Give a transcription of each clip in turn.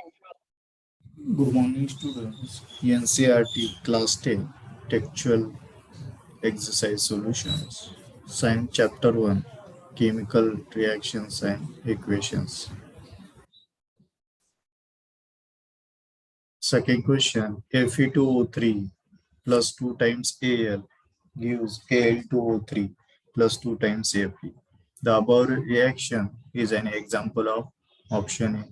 Good morning, students. Ncert Class 10 Textual Exercise Solutions. Science Chapter 1 Chemical Reactions and Equations. Second question Fe2O3 plus 2 times Al gives Al2O3 plus 2 times Fe. The above reaction is an example of option A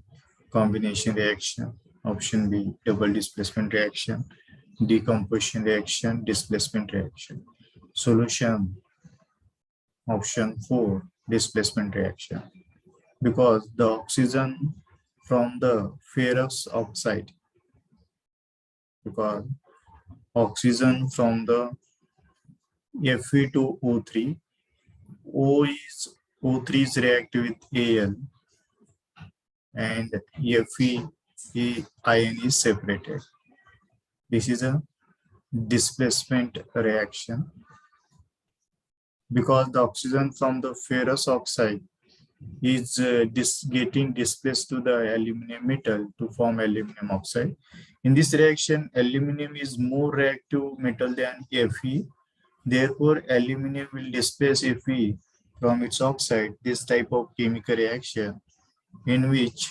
combination reaction, option B double displacement reaction, decomposition reaction, displacement reaction. Solution option 4 displacement reaction because the oxygen from the ferrous oxide because oxygen from the Fe2O3 O3 is reactive with Al and Fe ion is separated. This is a displacement reaction because the oxygen from the ferrous oxide is getting displaced to the aluminum metal to form aluminum oxide. In this reaction, aluminum is more reactive metal than Fe. Therefore, aluminum will displace Fe from its oxide. This type of chemical reaction in which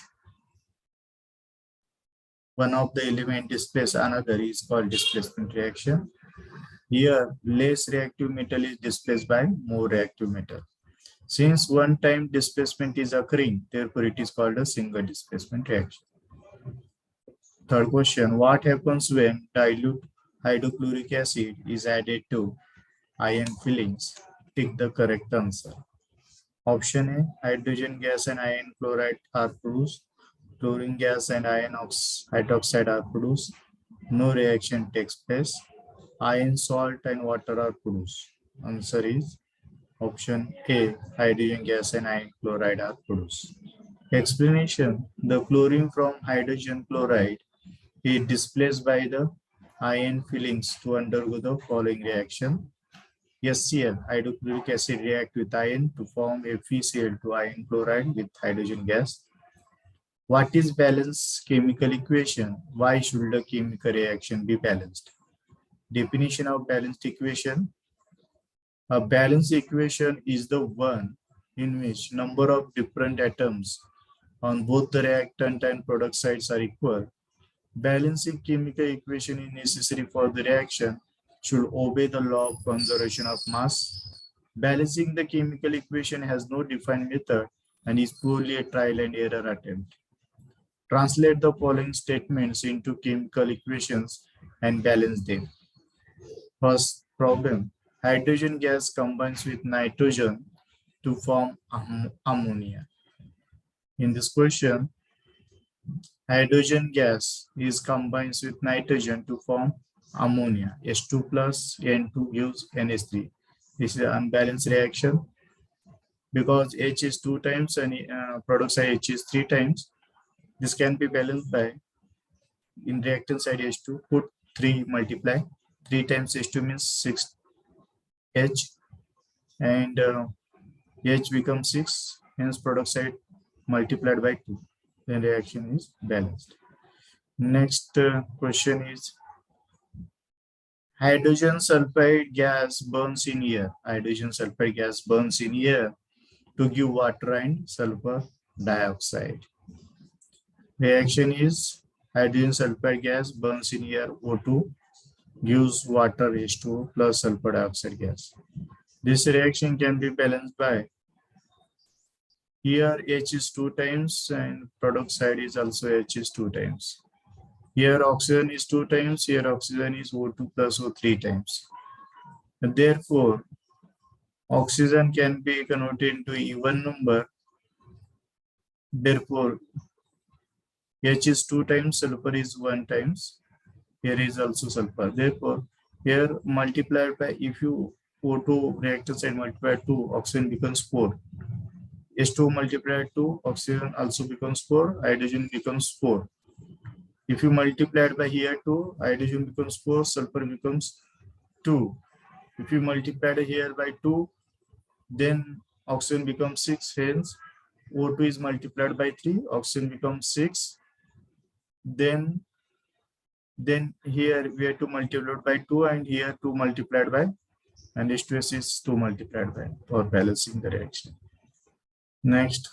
one of the element displaces another is called displacement reaction. Here, less reactive metal is displaced by more reactive metal. Since one-time displacement is occurring, therefore it is called a single displacement reaction. Third question, what happens when dilute hydrochloric acid is added to ion fillings? Pick the correct answer. Option A, hydrogen gas and iron chloride are produced. Chlorine gas and iron hydroxide are produced. No reaction takes place. Iron, salt and water are produced. Answer is option A, hydrogen gas and iron chloride are produced. Explanation, the chlorine from hydrogen chloride is displaced by the ion fillings to undergo the following reaction. HCl, hydrochloric acid react with iron to form FeCl2 iron chloride with hydrogen gas. What is balanced chemical equation? Why should the chemical reaction be balanced? Definition of balanced equation. A balanced equation is the one in which number of different atoms on both the reactant and product sides are equal. Balancing chemical equation is necessary for the reaction should obey the law of conservation of mass. Balancing the chemical equation has no defined method and is purely a trial and error attempt. Translate the following statements into chemical equations and balance them. First problem, hydrogen gas combines with nitrogen to form ammonia. In this question, hydrogen gas is combined with nitrogen to form ammonia. H2 plus N2 gives NH3. This is an unbalanced reaction because H is 2 times and product side H is 3 times. This can be balanced by in reactant side H2 put 3 multiply 3 times H2 means 6 H and H becomes 6, hence product side multiplied by 2. Then reaction is balanced. Next question is hydrogen sulfide gas burns in air. Hydrogen sulfide gas burns in air to give water and sulfur dioxide. Reaction is hydrogen sulfide gas burns in air O2 gives water H2O plus sulfur dioxide gas. This reaction can be balanced by here H is 2 times and product side is also H is 2 times. Here oxygen is 2 times, here oxygen is O2 plus O3 times. And therefore, oxygen can be converted into even number. Therefore, H is 2 times, sulfur is 1 times. Here is also sulfur. Therefore, here multiplied by, if you O2 reactor side multiply 2, oxygen becomes 4. H2 multiplied 2, oxygen also becomes 4, hydrogen becomes 4. If you multiply it by here 2, hydrogen becomes 4, sulfur becomes 2. If you multiply it here by 2, then oxygen becomes 6, hence O2 is multiplied by 3, oxygen becomes 6, then here we have to multiply by 2, and here 2 multiplied by, and H2S is 2 multiplied by for balancing the reaction. Next,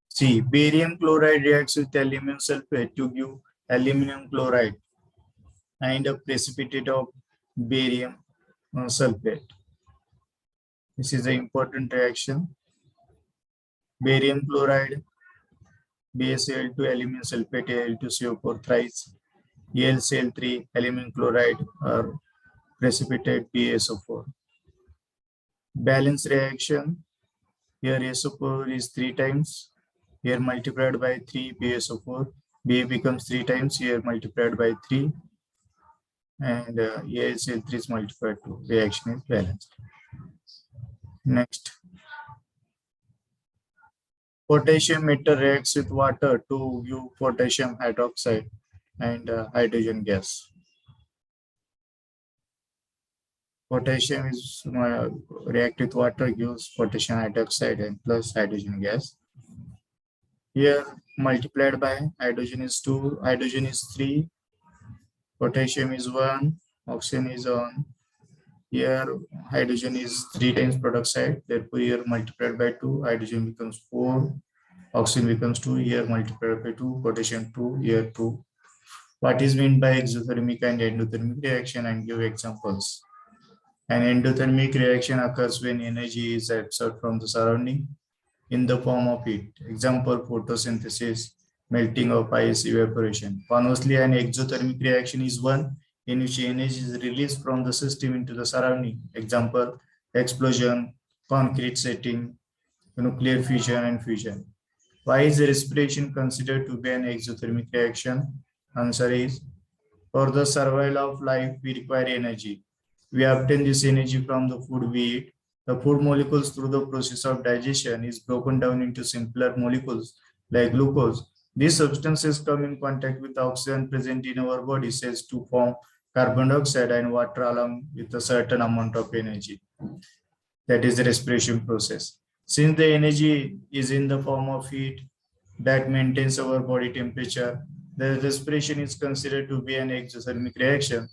see, barium chloride reacts with aluminum sulfate to give aluminum chloride and a precipitate of barium sulfate. This is an important reaction. Barium chloride, BaSal2 aluminum sulfate, Al2CO4 thrice, AlCl3 aluminum chloride or precipitate BaSO4. Balance reaction. Here SO4 is 3 times. Here multiplied by 3 BaSO4. Ba becomes 3 times. Here multiplied by 3. And AlCl3 is multiplied 2. Reaction is balanced. Next. Potassium metal reacts with water to give potassium hydroxide and hydrogen gas. Potassium is react with water, gives potassium hydroxide and plus hydrogen gas. Here multiplied by hydrogen is 2, hydrogen is 3, potassium is 1, oxygen is 1. Here hydrogen is 3 times product side, therefore here multiplied by 2, hydrogen becomes 4, oxygen becomes 2, here multiplied by 2, potassium 2, here 2. What is meant by exothermic and endothermic reaction, and give examples. An endothermic reaction occurs when energy is absorbed from the surrounding in the form of heat. Example, photosynthesis, melting of ice, evaporation. Conversely, an exothermic reaction is one in which energy is released from the system into the surrounding. Example, explosion, concrete setting, nuclear fission and fusion. Why is respiration considered to be an exothermic reaction? Answer is, for the survival of life, we require energy. We obtain this energy from the food we eat. The food molecules through the process of digestion is broken down into simpler molecules like glucose. These substances come in contact with oxygen present in our body cells to form carbon dioxide and water along with a certain amount of energy. That is the respiration process. Since the energy is in the form of heat that maintains our body temperature, the respiration is considered to be an exothermic reaction.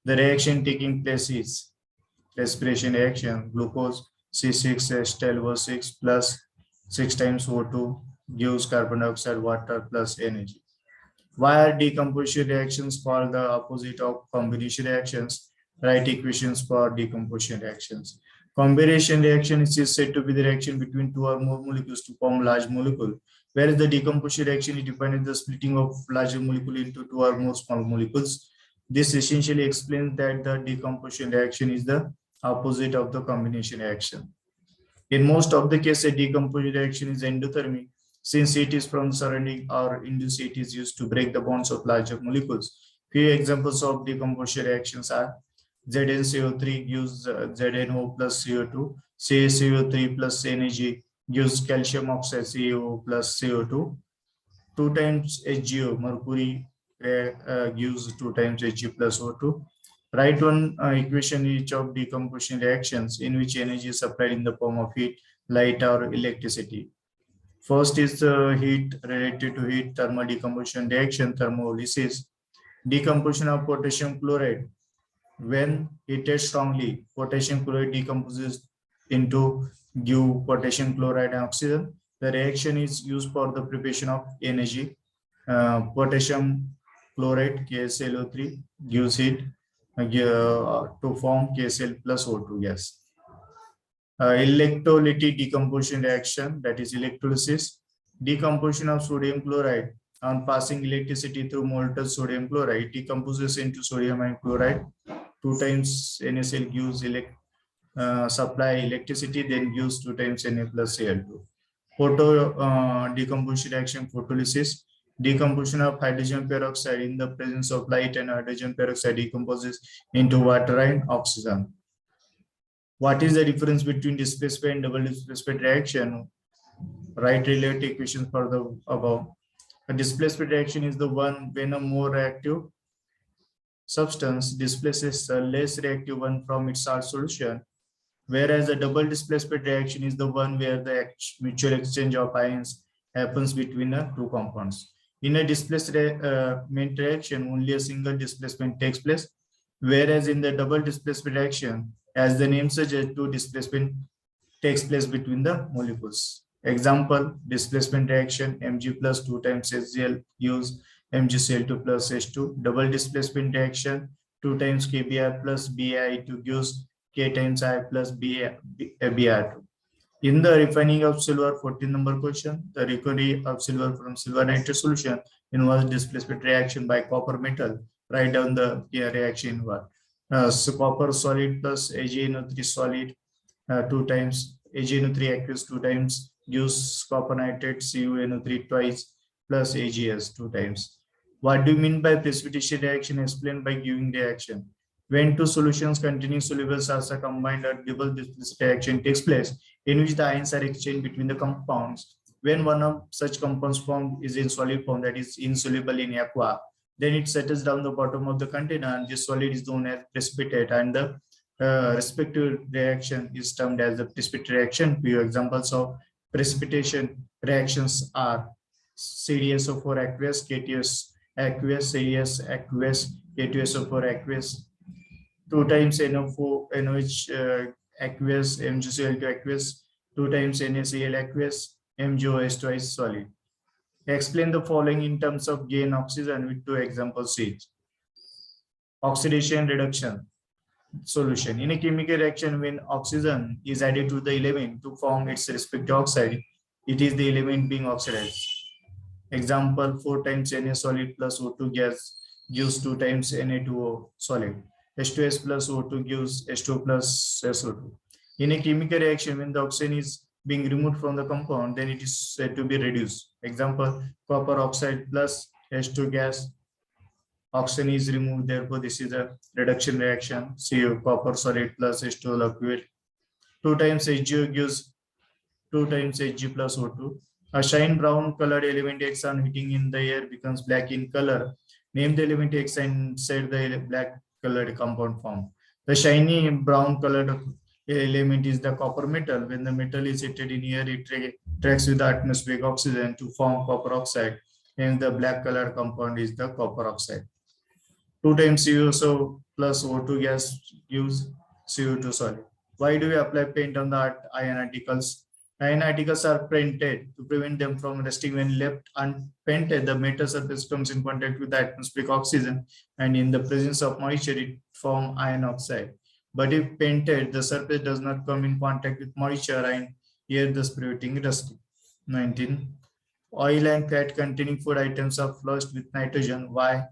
The reaction taking place is respiration reaction. Glucose C6H12O6 plus 6 times O2 gives carbon dioxide, water plus energy. Why are decomposition reactions called the opposite of combination reactions? Write equations for decomposition reactions. Combination reaction is said to be the reaction between 2 or more molecules to form large molecule, whereas the decomposition reaction is defined as the splitting of larger molecule into 2 or more small molecules. This essentially explains that the decomposition reaction is the opposite of the combination reaction. In most of the cases, decomposition reaction is endothermic, since heat is from the surrounding or induced heat is used to break the bonds of larger molecules. Few examples of decomposition reactions are ZnCO3 gives ZnO plus CO2, CaCO3 plus Nag gives calcium oxide CaO plus CO2, 2 times HgO, mercury gives 2 times Hg plus O2. Write one equation each of decomposition reactions in which energy is supplied in the form of heat, light or electricity. First is heat related to heat, thermal decomposition reaction, thermolysis. Decomposition of potassium chloride. When heated strongly, potassium chloride decomposes into give potassium chloride and oxygen. The reaction is used for the preparation of energy. Potassium chloride KSlO3 gives heat to form KSl plus O2 gas. Electrolytic decomposition reaction, that is electrolysis. Decomposition of sodium chloride on passing electricity through molten sodium chloride decomposes into sodium and chloride. 2 times NaCl gives supply electricity, then gives 2 times Na plus Cl2. Photo decomposition reaction, photolysis. Decomposition of hydrogen peroxide in the presence of light, and hydrogen peroxide decomposes into water and oxygen. What is the difference between displacement and double displacement reaction? Write related equations for the above. A displacement reaction is the one when a more reactive substance displaces a less reactive one from its salt solution, whereas a double displacement reaction is the one where the mutual exchange of ions happens between the two compounds. In a displacement reaction, only a single displacement takes place, whereas in the double displacement reaction, as the name suggests, two displacement takes place between the molecules. Example, displacement reaction Mg plus 2 times HCl use MgCl2 plus H2. Double displacement reaction 2 times KBr plus BI2 gives K times I plus Br2. In the refining of silver, 14 number question, the recovery of silver from silver nitrate solution involves displacement reaction by copper metal. Write down the reaction involved. So copper solid plus AgNO3 solid 2 times AgNO3 aqueous 2 times gives copper nitrate CuNO3 twice plus AgS 2 times. What do you mean by precipitation reaction? Explain by giving reaction. When two solutions containing soluble salts are combined, a double displacement reaction takes place in which the ions are exchanged between the compounds. When one of such compounds formed is in solid form, that is insoluble in aqua, then it settles down the bottom of the container and this solid is known as precipitate, and the respective reaction is termed as the precipitate reaction. Few examples of precipitation reactions are CdSO4 aqueous, K2S aqueous, CdS aqueous, K2SO4 aqueous, 2 times NO4, NOH aqueous, MgCl2 aqueous, 2 times NaCl aqueous, MgOH twice solid. Explain the following in terms of gain oxygen with 2 examples each. Oxidation reduction solution. In a chemical reaction, when oxygen is added to the element to form its respective oxide, it is the element being oxidized. Example, 4 times Na solid plus O2 gas gives 2 times Na2O solid. H2S plus O2 gives H2 plus SO2. In a chemical reaction, when the oxygen is being removed from the compound, then it is said to be reduced. Example, copper oxide plus H2 gas, oxygen is removed, therefore this is a reduction reaction. Cu copper solid plus H2 liquid. 2 times HgO gives 2 times Hg plus O2. A shine brown colored element X on heating in the air becomes black in color. Name the element X and set the black colored compound form. The shiny brown colored element is the copper metal. When the metal is heated in air, it reacts with the atmospheric oxygen to form copper oxide, and the black colored compound is the copper oxide. 2 times CuSO plus O2 gas gives CO2 solid. Why do we apply paint on the iron articles? Iron articles are painted to prevent them from rusting. When left unpainted, the metal surface comes in contact with the atmospheric oxygen, and in the presence of moisture, it forms iron oxide. But if painted, the surface does not come in contact with moisture and air, thus preventing rusting. 19. Oil and fat containing food items are flushed with nitrogen. Why?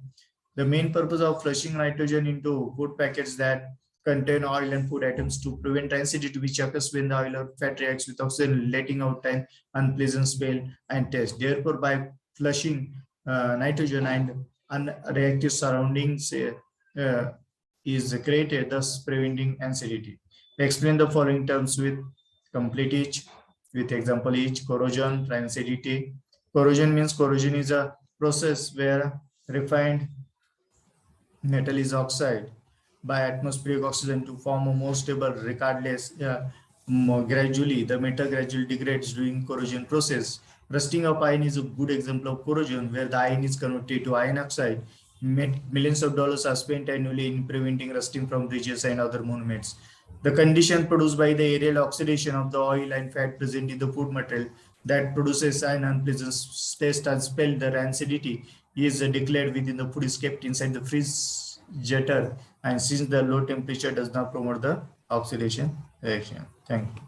The main purpose of flushing nitrogen into food packets that contain oil and food items to prevent acidity, which occurs when the oil or fat reacts with oxygen, letting out an unpleasant smell and taste. Therefore, by flushing nitrogen and unreactive surroundings is created, thus preventing acidity. Explain the following terms with complete each, with example each. Corrosion, rancidity. Corrosion means corrosion is a process where refined metal is oxidized by atmospheric oxygen to form a more stable, regardless gradually the metal gradually degrades during corrosion process. Rusting of iron is a good example of corrosion, where the iron is converted to iron oxide. Millions of dollars are spent annually in preventing rusting from bridges and other monuments. The condition produced by the aerial oxidation of the oil and fat present in the food material that produces an unpleasant taste and smell, the rancidity, is declared within the food is kept inside the refrigerator, and since the low temperature does not promote the oxidation reaction. Thank you.